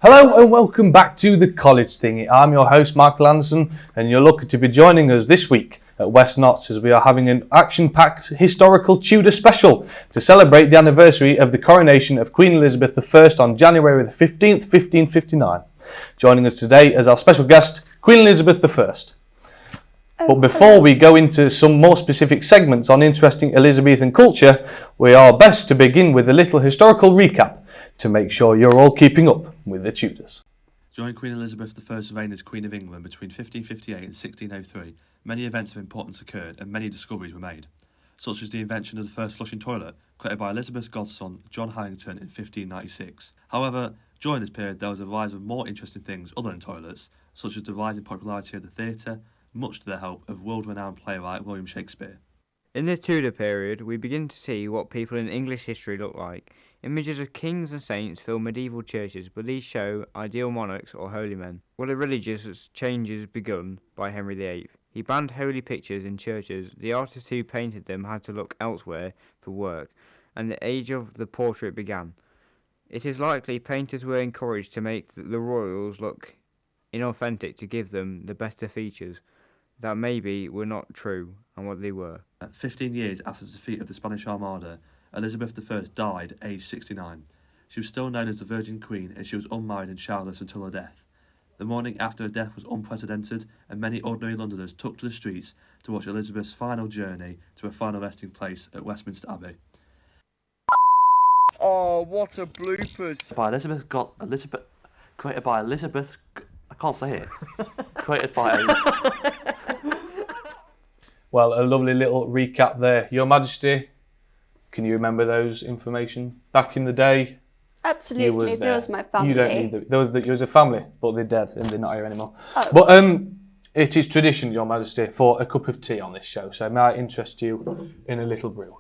Hello and welcome back to the College Thingy. I'm your host Michael Anderson and you're lucky to be joining us this week at West Notts as we are having an action-packed historical Tudor special to celebrate the anniversary of the coronation of Queen Elizabeth I on January the 15th, 1559. Joining us today as our special guest, Queen Elizabeth I. But before we go into some more specific segments on interesting Elizabethan culture, we are best to begin with a little historical recap to make sure you're all keeping up with the Tudors. During Queen Elizabeth I's reign as Queen of England between 1558 and 1603, many events of importance occurred and many discoveries were made, such as the invention of the first flushing toilet, created by Elizabeth's godson John Harrington in 1596. However, during this period there was a rise of more interesting things other than toilets, such as the rising popularity of the theatre, much to the help of world-renowned playwright William Shakespeare. In the Tudor period, we begin to see what people in English history look like. Images of kings and saints fill medieval churches, but these show ideal monarchs or holy men. Well, the religious changes begun by Henry VIII. He banned holy pictures in churches. The artists who painted them had to look elsewhere for work, and the age of the portrait began. It is likely painters were encouraged to make the royals look inauthentic to give them the better features that maybe were not true and what they were. 15 years after the defeat of the Spanish Armada, Elizabeth I died aged 69. She was still known as the Virgin Queen as she was unmarried and childless until her death. The morning after her death was unprecedented and many ordinary Londoners took to the streets to watch Elizabeth's final journey to her final resting place at Westminster Abbey. Oh, what a bloopers! Created by Elizabeth, I can't say it. Created by Well, a lovely little recap there. Your Majesty, can you remember those information back in the day? Absolutely, if it was my family. You don't need them. There was a family, but they're dead and they're not here anymore. Oh. But it is tradition, Your Majesty, for a cup of tea on this show, so may I interest you in a little brew?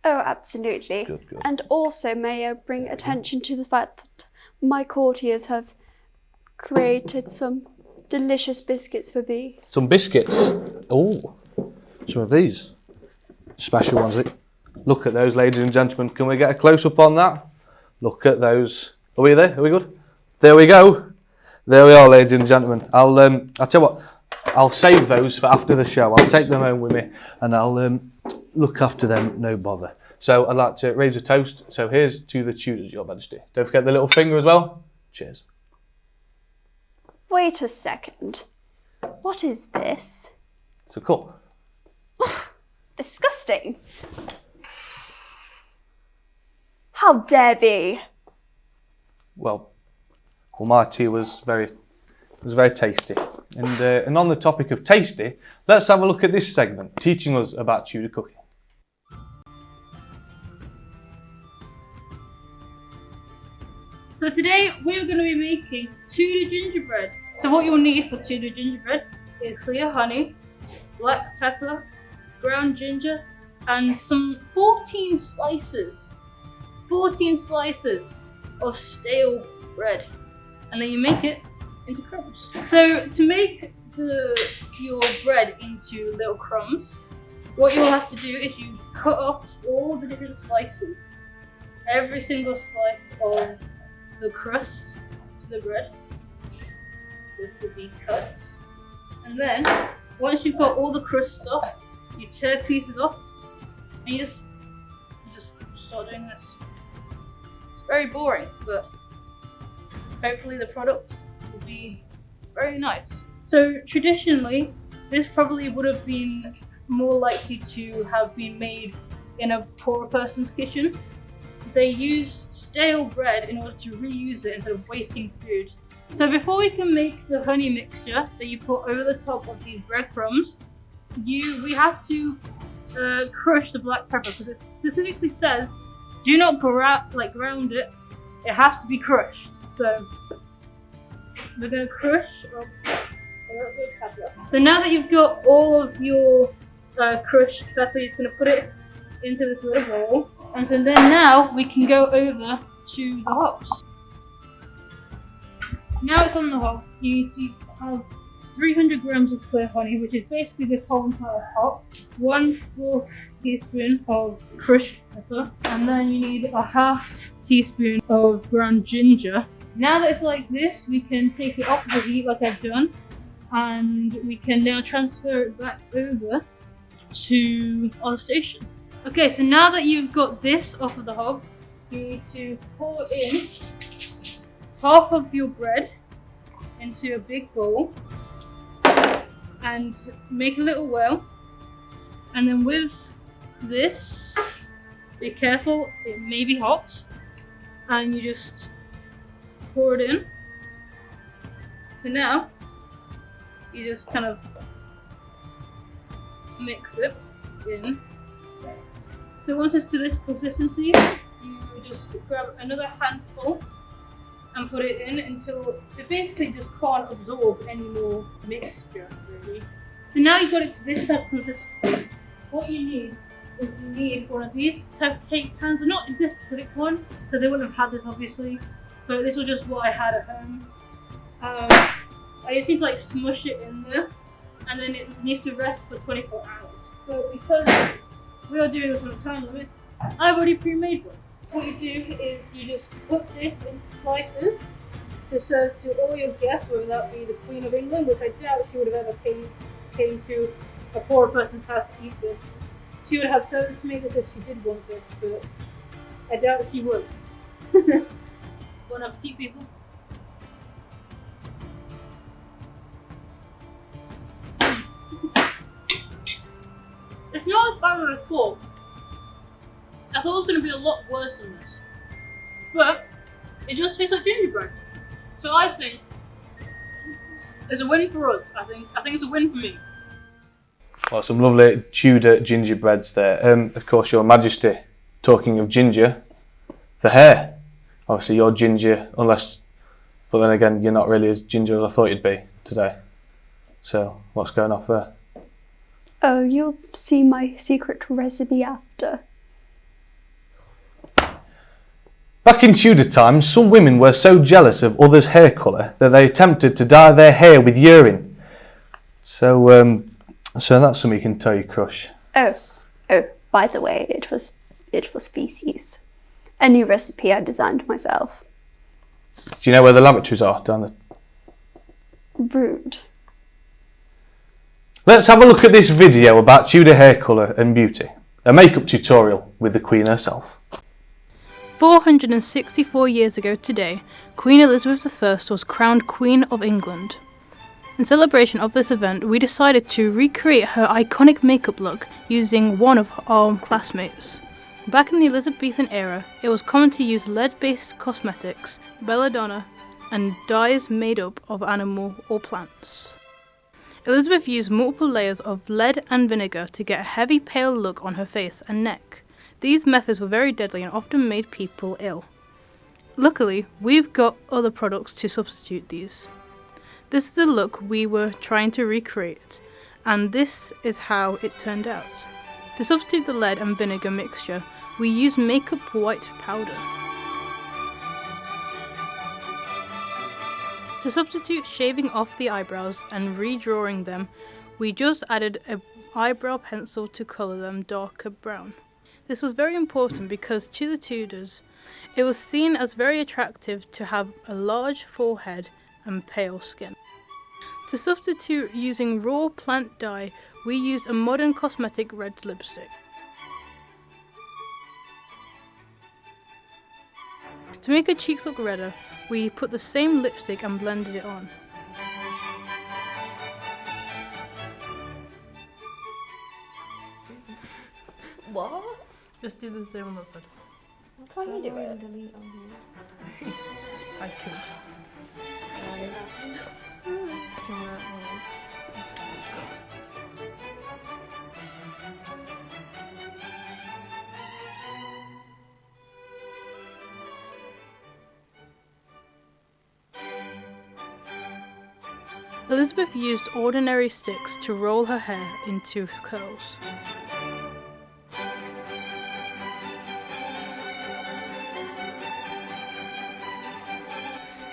Oh, absolutely. Good. And also may I bring attention to the fact that my courtiers have created some delicious biscuits for me. Some biscuits. Oh, some of these special ones. Look at those, ladies and gentlemen. Can we get a close-up on that? Look at those. Are we there? Are we good? There we go. There we are, ladies and gentlemen. I'll tell you what. I'll save those for after the show. I'll take them home with me and I'll look after them, no bother. So I'd like to raise a toast. So here's to the Tudors, Your Majesty. Don't forget the little finger as well. Cheers. Wait a second. What is this? It's a cup. Disgusting. How dare thee? Well, my tea was very tasty. And on the topic of tasty, let's have a look at this segment, teaching us about Tudor cooking. So today we're going to be making Tudor gingerbread. So what you'll need for Tudor gingerbread is clear honey, black pepper, ground ginger, and some 14 slices of stale bread. And then you make it into crumbs. So to make your bread into little crumbs, what you'll have to do is you cut off all the different slices. Every single slice of the crust to the bread. This will be cut. And then, once you've got all the crusts off, you tear pieces off, and you just start doing this. It's very boring, but hopefully the product will be very nice. So traditionally, this probably would have been more likely to have been made in a poorer person's kitchen. They used stale bread in order to reuse it instead of wasting food. So before we can make the honey mixture that you put over the top of these breadcrumbs, we have to crush the black pepper, because it specifically says do not ground it. It has to be crushed. So we're going to crush a little bit of pepper. So now that you've got all of your crushed pepper, you're just going to put it into this little bowl. And so then now we can go over to the hops. Now it's on the hob, you need to have 300 grams of clear honey, which is basically this whole entire pot, 1/4 teaspoon of crushed pepper, and then you need a 1/2 teaspoon of ground ginger, Now that it's like this, we can take it off the heat like I've done, and we can now transfer it back over to our station. Okay, so now that you've got this off of the hob, you need to pour in half of your bread into a big bowl and make a little well. And then with this, be careful, it may be hot, and you just pour it in. So now you just kind of mix it in. So once it's to this consistency, you just grab another handful and put it in until it basically just can't absorb any more mixture, really. So now you've got it to this type of consistency. What you need is you need one of these type of cake pans, but not this specific one, because they wouldn't have had this obviously, but this was just what I had at home. I just need to like smush it in there, and then it needs to rest for 24 hours. But because we are doing this on a time limit, I've already pre-made one. What you do is you just put this into slices to serve to all your guests, whether that be the Queen of England, which I doubt she would have ever came to a poor person's house to eat this. She would have service to make this if she did want this, but I doubt she would. Bon appetit, people. It's not as bad as I thought. I thought it was going to be a lot worse than this. But it just tastes like gingerbread. So I think it's a win for us. I think it's a win for me. Well, some lovely Tudor gingerbreads there. Of course, Your Majesty, talking of ginger, the hair. Obviously, you're ginger, but then again, you're not really as ginger as I thought you'd be today. So, what's going off there? Oh, you'll see my secret recipe after. Back in Tudor times, some women were so jealous of others' hair colour that they attempted to dye their hair with urine. So that's something you can tell your crush. Oh, by the way, it was feces. A new recipe I designed myself. Do you know where the lavatories are down there? Rude. Let's have a look at this video about Tudor hair colour and beauty. A makeup tutorial with the Queen herself. 464 years ago today, Queen Elizabeth I was crowned Queen of England. In celebration of this event, we decided to recreate her iconic makeup look using one of our classmates. Back in the Elizabethan era, it was common to use lead-based cosmetics, belladonna, and dyes made up of animal or plants. Elizabeth used multiple layers of lead and vinegar to get a heavy pale look on her face and neck. These methods were very deadly and often made people ill. Luckily, we've got other products to substitute these. This is the look we were trying to recreate, and this is how it turned out. To substitute the lead and vinegar mixture, we used makeup white powder. To substitute shaving off the eyebrows and redrawing them, we just added an eyebrow pencil to colour them darker brown. This was very important because to the Tudors, it was seen as very attractive to have a large forehead and pale skin. To substitute using raw plant dye, we used a modern cosmetic red lipstick. To make her cheeks look redder, we put the same lipstick and blended it on. What? Just do the same on that side. Why can't you do it? Delete on here. I could. Elizabeth used ordinary sticks to roll her hair into curls.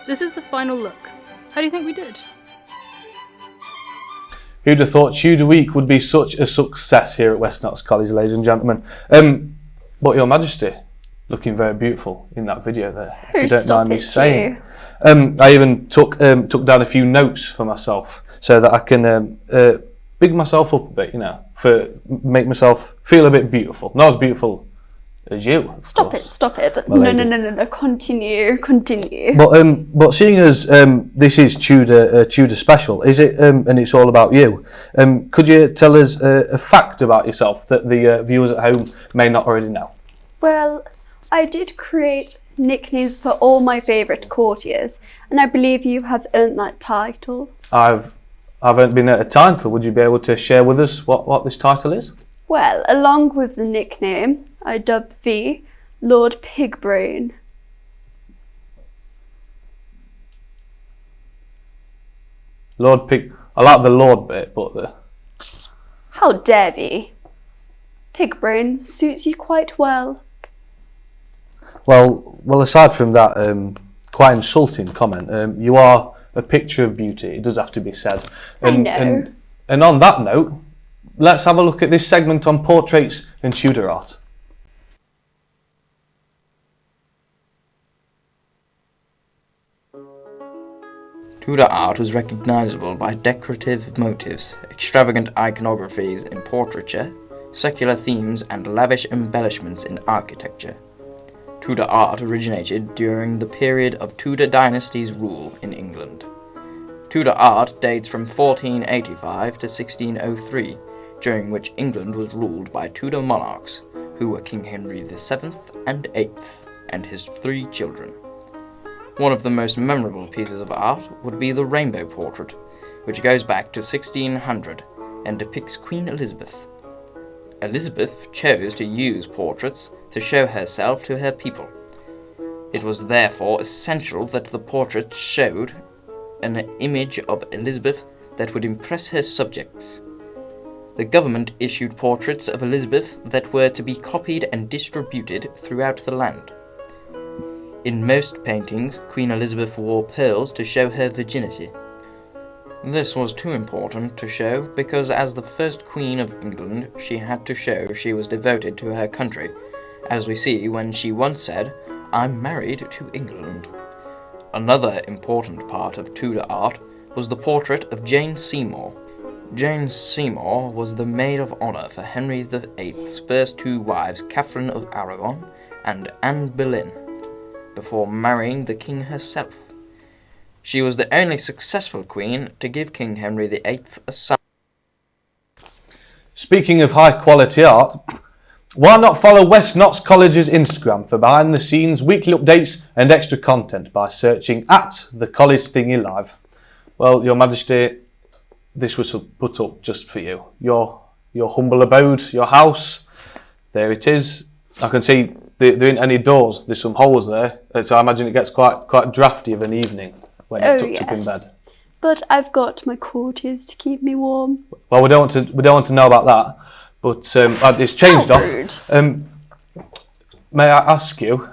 This is the final look. How do you think we did? Who'd have thought Tudor Week would be such a success here at West Nottinghamshire College, ladies and gentlemen? But Your Majesty, looking very beautiful in that video there. Oh, If you don't stop mind me it, saying. I even took down a few notes for myself so that I can big myself up a bit, you know, make myself feel a bit beautiful. Not as beautiful as you. Stop it. My lady. No. Continue. But seeing as this is Tudor special, is it? And it's all about you. Could you tell us a fact about yourself that the viewers at home may not already know? Well, I did create nicknames for all my favourite courtiers, and I believe you have earned that title. I've been at a title. Would you be able to share with us what this title is? Well, along with the nickname, I dubbed thee Lord Pigbrain. Lord Pig. I like the Lord bit, but the. How dare thee? Pigbrain suits you quite well. Well. Aside from that, quite insulting comment. You are a picture of beauty. It does have to be said. I know. And on that note, let's have a look at this segment on portraits and Tudor art. Tudor art was recognisable by decorative motifs, extravagant iconographies in portraiture, secular themes and lavish embellishments in architecture. Tudor art originated during the period of Tudor dynasty's rule in England. Tudor art dates from 1485 to 1603, during which England was ruled by Tudor monarchs, who were King Henry VII and VIII, and his 3 children. One of the most memorable pieces of art would be the Rainbow Portrait, which goes back to 1600 and depicts Queen Elizabeth. Elizabeth chose to use portraits to show herself to her people. It was therefore essential that the portrait showed an image of Elizabeth that would impress her subjects. The government issued portraits of Elizabeth that were to be copied and distributed throughout the land. In most paintings, Queen Elizabeth wore pearls to show her virginity. This was too important to show because as the first Queen of England, she had to show she was devoted to her country, as we see when she once said, "I'm married to England." Another important part of Tudor art was the portrait of Jane Seymour. Jane Seymour was the maid of honour for Henry VIII's first 2 wives, Catherine of Aragon and Anne Boleyn, before marrying the king herself. She was the only successful queen to give King Henry VIII a son. Speaking of high quality art, why not follow West Notts College's Instagram for behind the scenes, weekly updates and extra content by searching at the College Thingy Live? Well, Your Majesty, this was put up just for you. Your humble abode, your house, there it is. I can see there ain't any doors, there's some holes there, so I imagine it gets quite drafty of an evening when you're tucked up in bed. But I've got my courtiers to keep me warm. Well, we don't want to know about that, but it's changed How off. rude. May I ask you,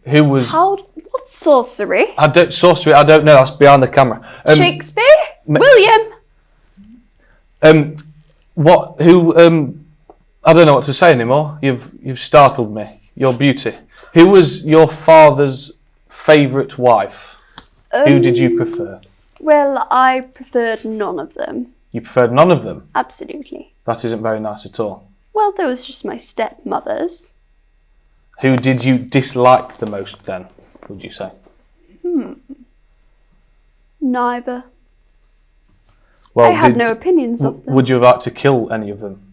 who was... What sorcery? Sorcery, I don't know, that's behind the camera. Shakespeare? William? I don't know what to say anymore. You've startled me. Your beauty. Who was your father's favourite wife? Who did you prefer? Well, I preferred none of them. You preferred none of them? Absolutely. That isn't very nice at all. Well, there was just my stepmothers. Who did you dislike the most then, would you say? Neither. Well, I had no opinions of them. Would you have liked to kill any of them?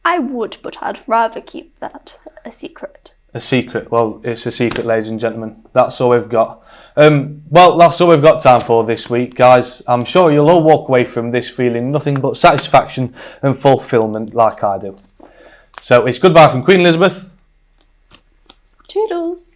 I would, but I'd rather keep that a secret. A secret? Well, it's a secret, ladies and gentlemen. That's all we've got. Well, that's all we've got time for this week, guys. I'm sure you'll all walk away from this feeling nothing but satisfaction and fulfilment like I do. So it's goodbye from Queen Elizabeth. Toodles.